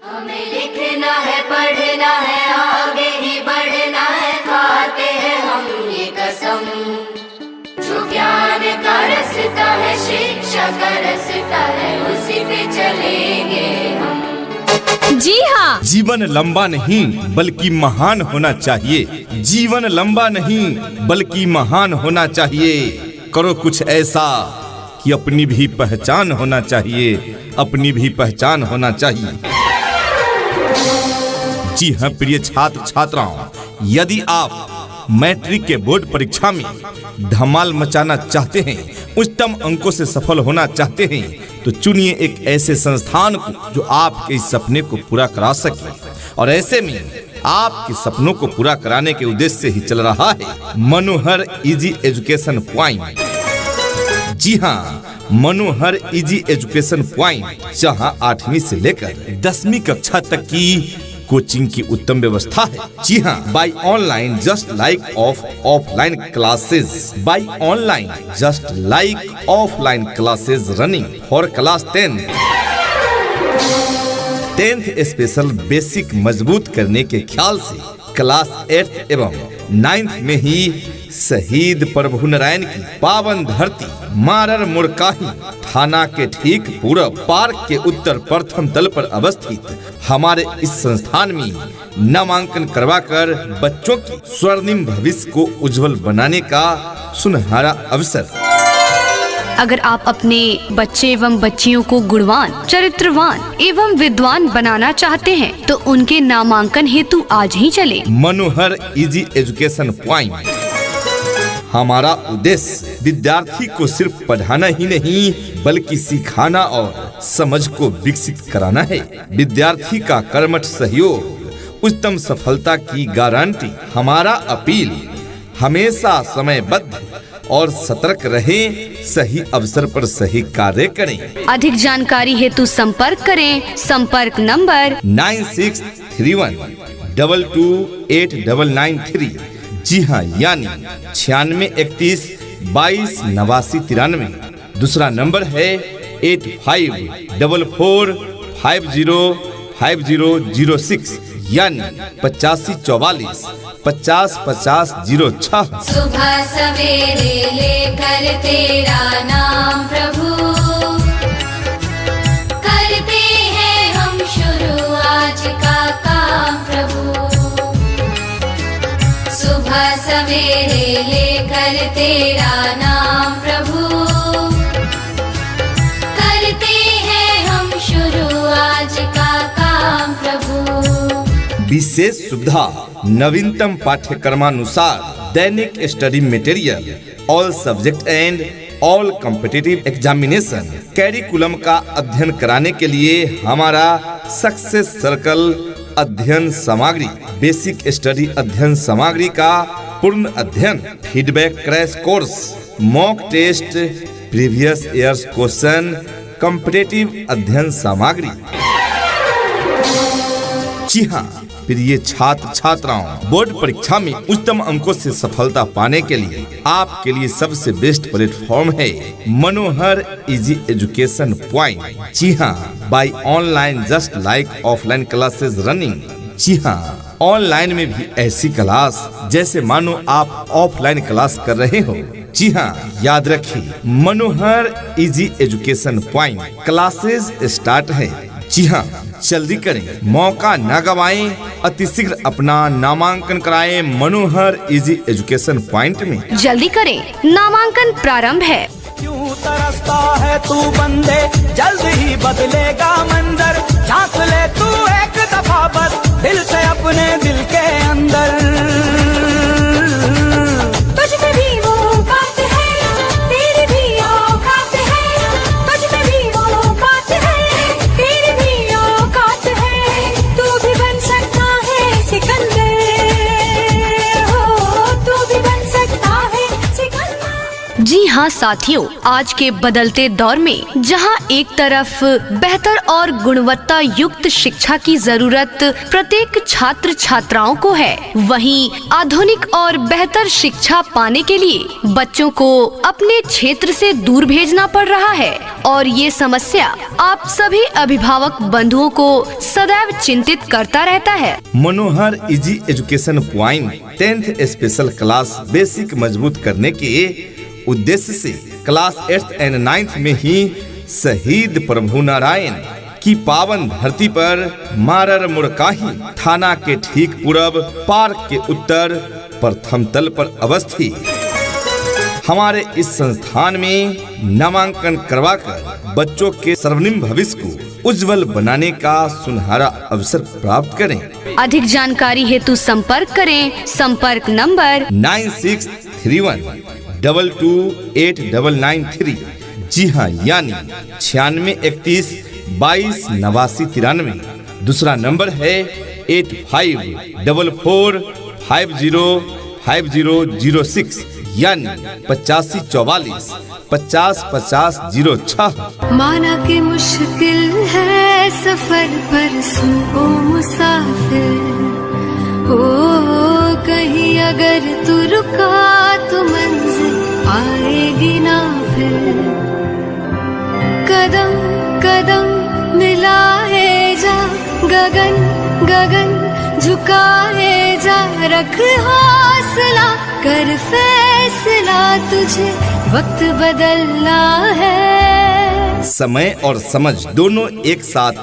हमें लिखना है, पढ़ना है, आगे ही बढ़ना है, खाते हैं हम ये कसम। जो ज्ञान का रास्ता है, शिक्षा का रास्ता है, उसी पे चलेंगे हम। जी हाँ, जीवन लंबा नहीं बल्कि महान होना चाहिए। जीवन लंबा नहीं बल्कि महान होना चाहिए। करो कुछ ऐसा कि अपनी भी पहचान होना चाहिए, अपनी भी पहचान होना चाहिए। जी हाँ प्रिय छात्र छात्राओं, यदि आप मैट्रिक के बोर्ड परीक्षा में धमाल मचाना चाहते हैं, उच्चतम अंकों से सफल होना चाहते हैं, तो चुनिए एक ऐसे संस्थान को जो आपके इस सपने को पूरा करा सके। और ऐसे में आपके सपनों को पूरा कराने के उद्देश्य से ही चल रहा है मनोहर इजी एजुकेशन पॉइंट। जी हाँ, मनोहर इजी एजुकेशन पॉइंट, जहाँ 8वीं से लेकर 10वीं कक्षा तक की कोचिंग की उत्तम व्यवस्था है। जी हाँ, by online just like of offline classes, by online just like offline classes running for class 10th special basic मजबूत करने के ख्याल से क्लास 8 एवं 9th में ही शहीद प्रभु नारायण की पावन धरती मारर मुरकाही थाना के ठीक पूर्व पार्क के उत्तर प्रथम तल पर अवस्थित हमारे इस संस्थान में नामांकन करवाकर बच्चों के स्वर्णिम भविष्य को उज्जवल बनाने का सुनहरा अवसर। अगर आप अपने बच्चे एवं बच्चियों को गुणवान, चरित्रवान एवं विद्वान बनाना चाहते हैं, तो उनके नामांकन हेतु आज ही चले मनोहर इजी एजुकेशन पॉइंट। हमारा उद्देश्य विद्यार्थी को सिर्फ पढ़ाना ही नहीं बल्कि सिखाना और समझ को विकसित कराना है। विद्यार्थी का कर्मठ सहयोग उच्चतम सफलता की गारंटी। हमारा अपील हमेशा समयबद्ध और सतर्क रहे, सही अवसर पर सही कार्य करें। अधिक जानकारी हेतु संपर्क करें। संपर्क नंबर 9631 2289993। जी हाँ, यानी 9631 22 89 93। दूसरा नंबर है 8544 505006, यानी 8544 50 50 06। सुबह सवेरे लेकर तेरा नाम प्रभु, करते हैं हम शुरू आज का काम प्रभु। सुबह सवेरे लेकर तेरा नाम प्रभु, करते हैं हम शुरू आज का काम प्रभु। विशेष सुविधा नवीनतम पाठ्यक्रमानुसार दैनिक study material, all subject and all competitive examination curriculum का अध्ययन कराने के लिए हमारा सक्सेस सर्कल अध्ययन सामग्री, बेसिक स्टडी अध्ययन सामग्री का पूर्ण अध्ययन, feedback crash course, mock test, previous years question, competitive अध्ययन सामग्री। जी हाँ प्रिय छात्र छात्राओं, बोर्ड परीक्षा में उच्चतम अंकों से सफलता पाने के लिए आपके लिए सबसे बेस्ट प्लेटफॉर्म है मनोहर इजी एजुकेशन पॉइंट। जी हाँ, by online just like offline classes running. जी हाँ, ऑनलाइन में भी ऐसी क्लास जैसे मानो आप ऑफलाइन क्लास कर रहे हो। जी हाँ, याद रखिए Manohar easy education point classes start है। जी हाँ, जल्दी करें, मौका न गवाएं, अतिशीघ्र अपना नामांकन कराएं मनोहर इजी एजुकेशन पॉइंट में। जल्दी करें, नामांकन प्रारंभ है। क्यों तरसता है तू बंदे, जल्द ही बदलेगा मंजर। झांक ले तू एक दफा बस दिल से अपने दिल के अंदर। तुझ में भी वो बात है, तेरी भी औकात है। तुझ में भी वो बात है, तेरी भी औकात है। तू भी बन सकता है सिकंदर, हो तू भी बन सकता है सिकंदर। जी हाँ हाँ साथियों, आज के बदलते दौर में जहाँ एक तरफ बेहतर और गुणवत्ता युक्त शिक्षा की जरूरत प्रत्येक छात्र छात्राओं को है, वहीं आधुनिक और बेहतर शिक्षा पाने के लिए बच्चों को अपने क्षेत्र से दूर भेजना पड़ रहा है और ये समस्या आप सभी अभिभावक बंधुओं को सदैव चिंतित करता रहता है। Manohar easy education point 10th special class basic मजबूत करने के उद्देश्य से क्लास 8th एंड 9th में ही शहीद प्रभु नारायण की पावन धरती पर मारर मुड़काही थाना के ठीक पूर्व पार्क के उत्तर प्रथम तल पर अवस्थित हमारे इस संस्थान में नामांकन करवाकर बच्चों के स्वर्णिम भविष्य को उज्जवल बनाने का सुनहरा अवसर प्राप्त करें। अधिक जानकारी हेतु संपर्क करें। संपर्क नंबर 9631228993। जी हाँ, यानी 9631 22 89 93। दूसरा नंबर है 8544505006 यानी 8544 50 50 06। माना कि मुश्किल है सफर पर सुनो मुसाफिर हो, कहीं अगर तू रुका तो मंजिल आएगी ना फिर। कदम कदम मिलाए जा, गगन गगन झुकाए जा, रख हौसला कर फैसला, तुझे वक्त बदलना है। समय और समझ दोनों एक साथ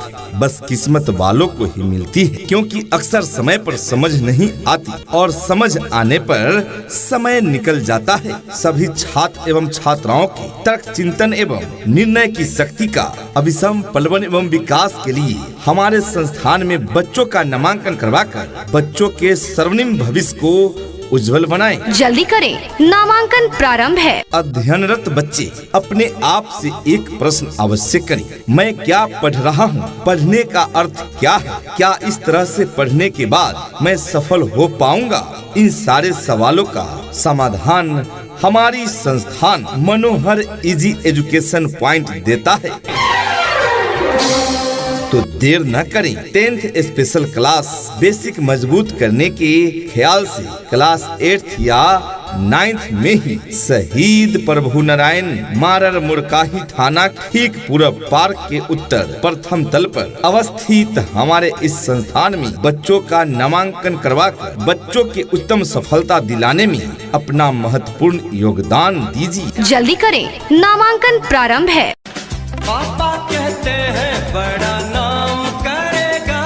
बस किस्मत वालों को ही मिलती है, क्योंकि अक्सर समय पर समझ नहीं आती और समझ आने पर समय निकल जाता है। सभी छात्र एवं छात्राओं की तर्क चिंतन एवं निर्णय की शक्ति का अभिसम पलवन एवं विकास के लिए हमारे संस्थान में बच्चों का नामांकन करवाकर बच्चों के स्वर्णिम भविष्य को उज्जवल बनाएं। जल्दी करें, नामांकन प्रारंभ है। अध्ययनरत बच्चे अपने आप से एक प्रश्न अवश्य करें, मैं क्या पढ़ रहा हूँ? पढ़ने का अर्थ क्या है? क्या इस तरह से पढ़ने के बाद मैं सफल हो पाऊंगा? इन सारे सवालों का समाधान हमारी संस्थान मनोहर इजी एजुकेशन पॉइंट देता है। तो देर न करें, 10th स्पेशल क्लास बेसिक मजबूत करने के ख्याल से क्लास 8th या 9th में ही शहीद प्रभु नारायण मारर मुड़काही थाना ठीक पूर्व पार्क के उत्तर प्रथम तल पर अवस्थित हमारे इस संस्थान में बच्चों का नामांकन करवाकर बच्चों के उत्तम सफलता दिलाने में अपना महत्वपूर्ण योगदान दीजिए। जल्दी करें, नामांकन प्रारंभ है। पापा कहते हैं बड़ा नाम करेगा,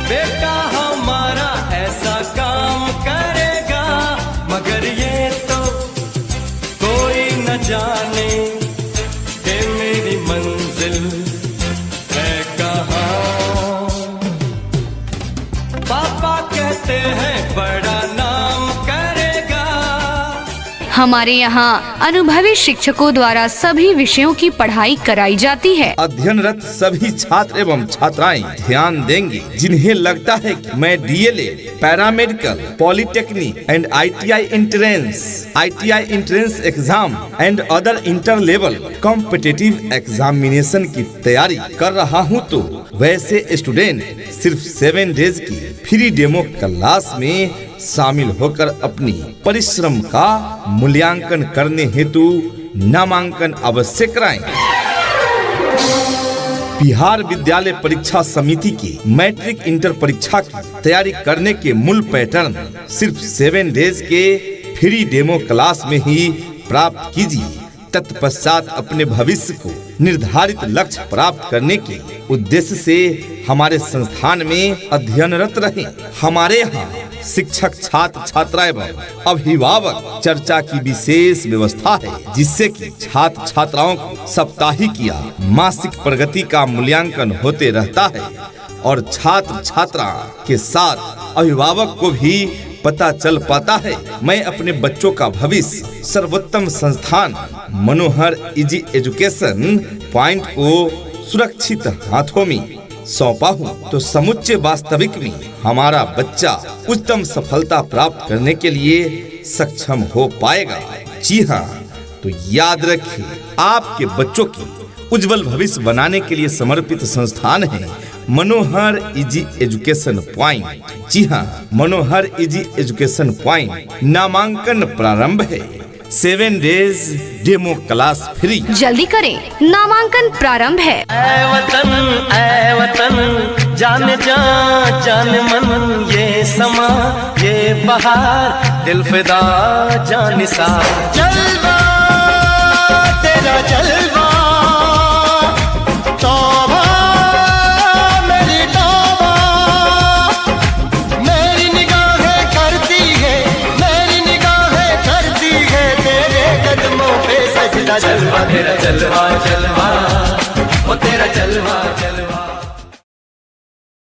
बेटा हमारा ऐसा काम करेगा, मगर ये तो कोई न जाने कि मेरी मंजिल है कहाँ। पापा कहते हैं बड़ा नाम करेगा। हमारे यहाँ अनुभवी शिक्षकों द्वारा सभी विषयों की पढ़ाई कराई जाती है। अध्ययनरत सभी छात्र एवं छात्राएं ध्यान देंगे जिन्हें लगता है कि मैं DElEd, paramedical, polytechnic and ITI entrance exam and other inter level competitive examination की तैयारी कर रहा हूं, तो वैसे स्टूडेंट सिर्फ 7 डेज की फ्री डेमो क्लास में शामिल होकर अपनी परिश्रम का मूल्यांकन करने हेतु नामांकन अवश्य कराएं। बिहार विद्यालय परीक्षा समिति की मैट्रिक इंटर परीक्षा की तैयारी करने के मूल पैटर्न सिर्फ 7 डेज के फ्री डेमो क्लास में ही प्राप्त कीजिए। तत्पश्चात अपने भविष्य को निर्धारित लक्ष्य प्राप्त करने के उद्देश्य से हमारे संस्थान में अध्ययनरत रहें। हमारे यहाँ शिक्षक, छात्र, छात्रा एवं अभिभावक चर्चा की विशेष व्यवस्था है, जिससे कि छात्र छात्राओं को साप्ताहिक या मासिक प्रगति का मूल्यांकन होते रहता है और छात्र छात्रा के साथ अभिभावक को भी पता चल पाता है मैं अपने बच्चों का भविष्य सर्वोत्तम संस्थान मनोहर इजी एजुकेशन पॉइंट को सुरक्षित हाथों में सौंपा हूँ, तो समुच्चय वास्तविक में हमारा बच्चा उत्तम सफलता प्राप्त करने के लिए सक्षम हो पाएगा। जी हाँ, तो याद रखिए, आपके बच्चों की उज्जवल भविष्य बनाने के लिए समर्पित संस्थान है मनोहर इजी एजुकेशन पॉइंट। जी हाँ, मनोहर इजी एजुकेशन पॉइंट। नामांकन प्रारंभ है। 7 डेज डेमो क्लास फ्री। जल्दी करें, नामांकन प्रारंभ है। ऐ वतन जान जा जान मन, ये समा ये बहार दिल फिदा जान सा। जलवा तेरा जलवा, तौबा मेरी तौबा, मेरी निगाहें करती है, मेरी निगाहें करती है तेरे कदमों पे सजदा। जलवा तेरा जलवा जलवा, वो तेरा जलवा जलवा।